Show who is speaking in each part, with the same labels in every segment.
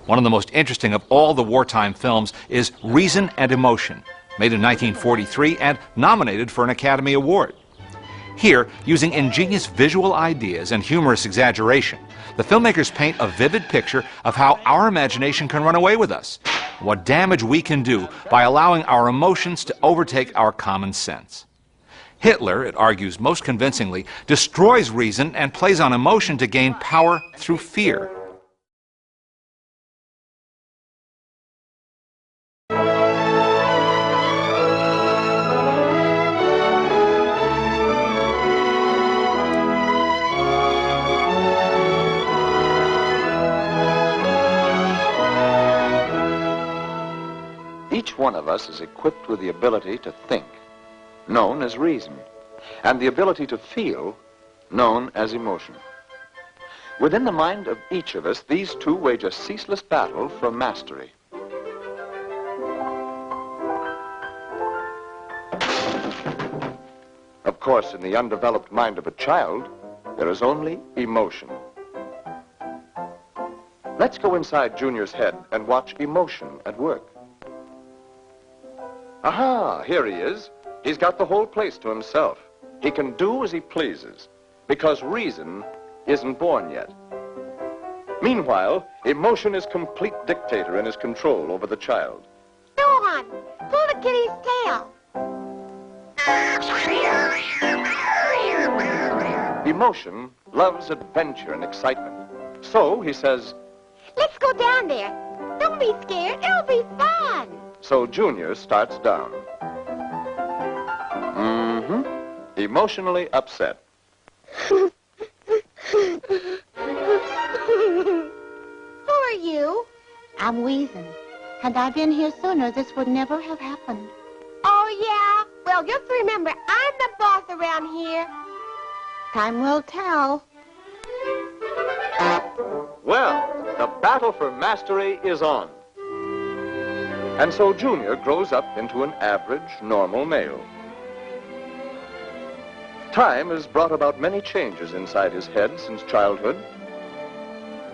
Speaker 1: One of the most interesting of all the wartime films is Reason and Emotion, made in 1943 and nominated for an Academy Award. Here, using ingenious visual ideas and humorous exaggeration, the filmmakers paint a vivid picture of how our imagination can run away with us, what damage we can do by allowing our emotions to overtake our common sense. Hitler, it argues most convincingly, destroys reason and plays on emotion to gain power through fear.
Speaker 2: Each one of us is equipped with the ability to think, known as reason, and the ability to feel, known as emotion. Within the mind of each of us, these two wage a ceaseless battle for mastery. Of course, in the undeveloped mind of a child, there is only emotion. Let's go inside Junior's head and watch emotion at work. Aha, here he is. He's got the whole place to himself. He can do as he pleases, because reason isn't born yet. Meanwhile, emotion is complete dictator in his control over the child.
Speaker 3: Go on, pull the kitty's tail.
Speaker 2: Emotion loves adventure and excitement. So he says,
Speaker 3: let's go down there. Don't be scared, it'll be fun.
Speaker 2: So Junior starts down. Emotionally upset.
Speaker 3: Who are you? I'm Reason, Had I been here sooner, this would never have happened. Oh, yeah? Well, just remember, I'm the boss around here. Time will tell.
Speaker 2: Well, the battle for mastery is on. And so Junior grows up into an average, normal male. Time has brought about many changes inside his head since childhood.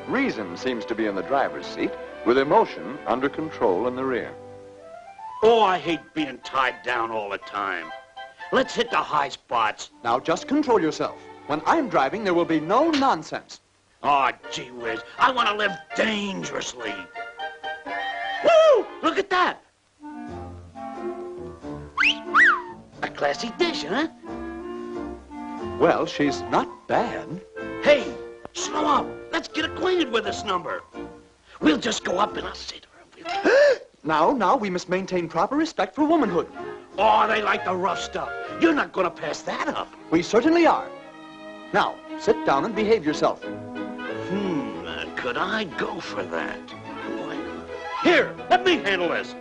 Speaker 2: Reason seems to be in the driver's seat, with emotion under control in the rear.
Speaker 4: Oh, I hate being tied down all the time. Let's hit the high spots.
Speaker 5: Now, just control yourself. When I'm driving, there will be no nonsense.
Speaker 4: Oh, gee whiz, I want to live dangerously. Woo! Look at that. A classy dish, huh?
Speaker 5: Well, she's not bad.
Speaker 4: Hey, slow up. Let's get acquainted with this number. We'll just go up and I'll say to her.
Speaker 5: Now, we must maintain proper respect for womanhood.
Speaker 4: Oh, they like the rough stuff. You're not going to pass that up.
Speaker 5: We certainly are. Now, sit down and behave yourself.
Speaker 4: Could I go for that? Why not? Here, let me handle this.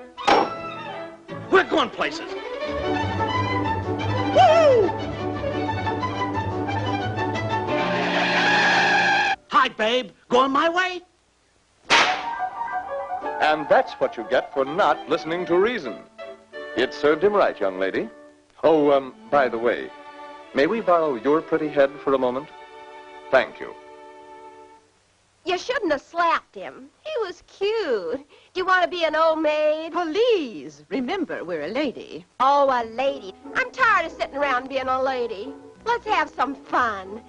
Speaker 4: We're going places. Woo! Hi, babe. Going my way?
Speaker 2: And that's what you get for not listening to reason. It served him right, young lady. Oh, by the way, may we borrow your pretty head for a moment? Thank you.
Speaker 3: You shouldn't have slapped him. He was cute. Do you want to be an old maid?
Speaker 6: Please, remember we're a lady.
Speaker 3: Oh, a lady. I'm tired of sitting around being a lady. Let's have some fun.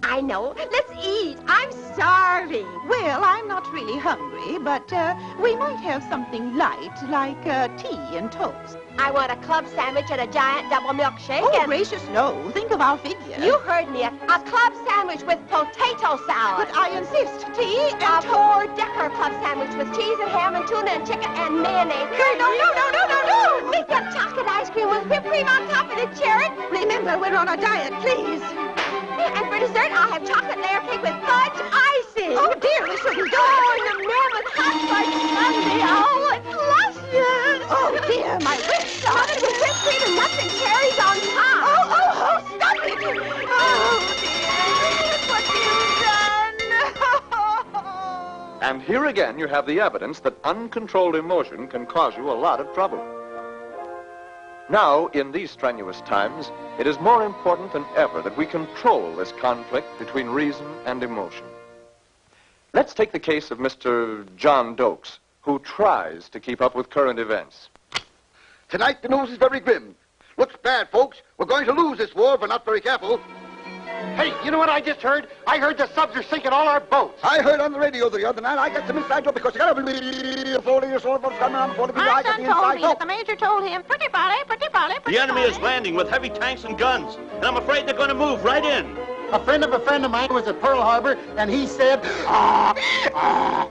Speaker 3: I know. Let's eat. I'm starving.
Speaker 6: Well, I'm not really hungry, but we might have something light, like tea and toast.
Speaker 3: I want a club sandwich and a giant double milkshake.
Speaker 6: Oh,
Speaker 3: and...
Speaker 6: gracious, no. Think of our figure.
Speaker 3: You heard me. A club sandwich with potato salad.
Speaker 6: But I insist. Tea and
Speaker 3: a four-decker club sandwich with cheese and ham and tuna and chicken and mayonnaise. No. Make that chocolate ice cream with whipped cream on top of the cherry.
Speaker 6: Remember, we're on a diet, please.
Speaker 3: And for dessert, I'll have chocolate layer cake with fudge icing.
Speaker 6: Oh, dear, we shouldn't do
Speaker 3: Oh, and the mammoth hot fudge sundae. Oh, it's luscious.
Speaker 6: Oh, dear, my lips are...
Speaker 3: Covered with whipped cream and nuts and cherries on top.
Speaker 6: Oh, stop it.
Speaker 3: Oh, dear, what you've done.
Speaker 2: And here again you have the evidence that uncontrolled emotion can cause you a lot of trouble. Now, in these strenuous times, it is more important than ever that we control this conflict between reason and emotion. Let's take the case of Mr. John Dokes, who tries to keep up with current events.
Speaker 7: Tonight the news is very grim. Looks bad, folks. We're going to lose this war if we're not very careful.
Speaker 8: Hey, you know what I just heard? I heard the subs are sinking all our boats.
Speaker 7: I heard on the radio the other night. I got some inside job because you got to be
Speaker 6: My son told me that the major told him, pretty Polly, pretty Polly, pretty
Speaker 4: The enemy is
Speaker 6: Polly."
Speaker 4: landing with heavy tanks and guns, and I'm afraid they're going to move right in.
Speaker 8: A friend of mine was at Pearl Harbor, and he said,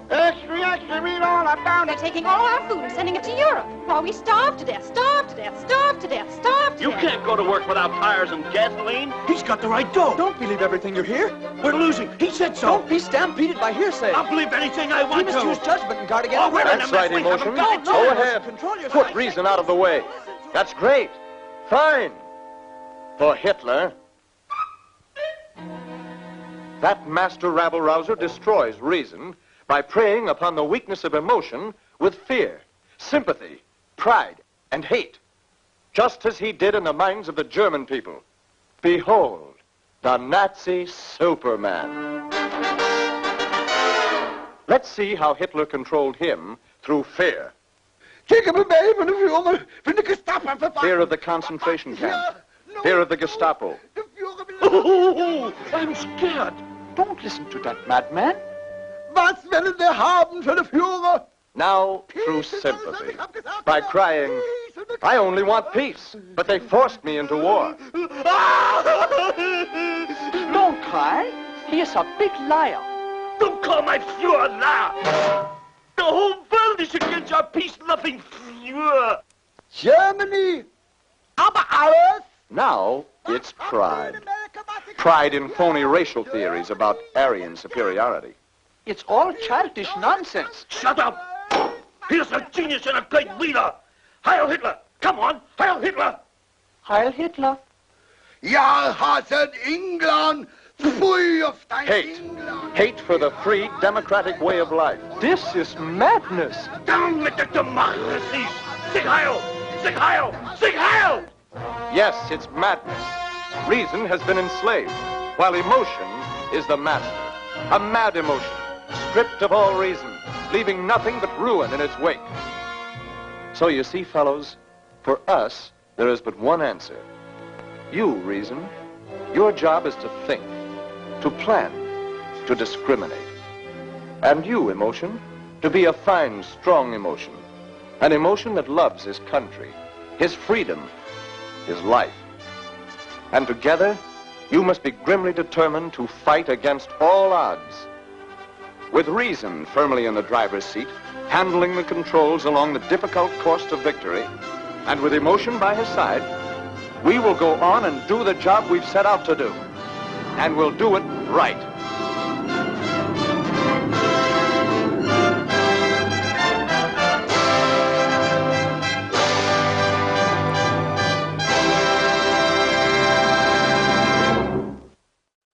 Speaker 8: extra, extra, read all about
Speaker 9: They're taking all our food and sending it to Europe while we starve to death, starve to death, starve to death, starve to
Speaker 4: You
Speaker 9: death.
Speaker 4: can't go to work without tires and gasoline.
Speaker 5: He's got the right dope. Don't believe everything you hear.
Speaker 4: We're losing. He said so.
Speaker 5: Don't be stampeded by hearsay.
Speaker 4: I'll believe anything I
Speaker 5: We
Speaker 4: want
Speaker 5: must
Speaker 4: to.
Speaker 5: use judgment and guard against
Speaker 4: Oh, we're in a
Speaker 2: That's
Speaker 4: mess.
Speaker 2: right,
Speaker 4: We haven't
Speaker 2: emotion.
Speaker 4: got it.
Speaker 2: Go ahead.
Speaker 5: Control yourself.
Speaker 2: Put reason out of the way. That's great. Fine. For Hitler, that master rabble-rouser destroys reason by preying upon the weakness of emotion with fear, sympathy, pride, and hate, just as he did in the minds of the German people. Behold, the Nazi Superman. Let's see how Hitler controlled him through fear. Fear of the concentration camp. Fear of the Gestapo.
Speaker 4: Oh, I'm scared.
Speaker 5: Don't listen to that madman.
Speaker 2: Now, through sympathy, by crying, I only want peace, but they forced me into war.
Speaker 5: Don't cry. He is a big liar.
Speaker 4: Don't call my Fuhrer a liar. The whole world is against our peace-loving Fuhrer.
Speaker 7: Germany. Aber alles.
Speaker 2: Now, it's pride. Pride in phony racial theories about Aryan superiority.
Speaker 5: It's all childish nonsense.
Speaker 4: Shut up. Here's a genius and a great leader. Heil Hitler. Come on, Heil Hitler.
Speaker 5: Heil Hitler.
Speaker 7: Ja, hassen England. Pfui auf dein
Speaker 2: Hate.
Speaker 7: England.
Speaker 2: Hate for the free, democratic way of life.
Speaker 5: This is madness.
Speaker 4: Down with the democracy. Sing Heil. Sing Heil. Sing Heil.
Speaker 2: Yes, it's madness. Reason has been enslaved, while emotion is the master. A mad emotion, stripped of all reason, leaving nothing but ruin in its wake. So you see, fellows, for us, there is but one answer. You, reason, your job is to think, to plan, to discriminate. And you, emotion, to be a fine, strong emotion. An emotion that loves his country, his freedom, his life. And together, you must be grimly determined to fight against all odds. With reason firmly in the driver's seat, handling the controls along the difficult course to victory, and with emotion by his side, we will go on and do the job we've set out to do. And we'll do it right.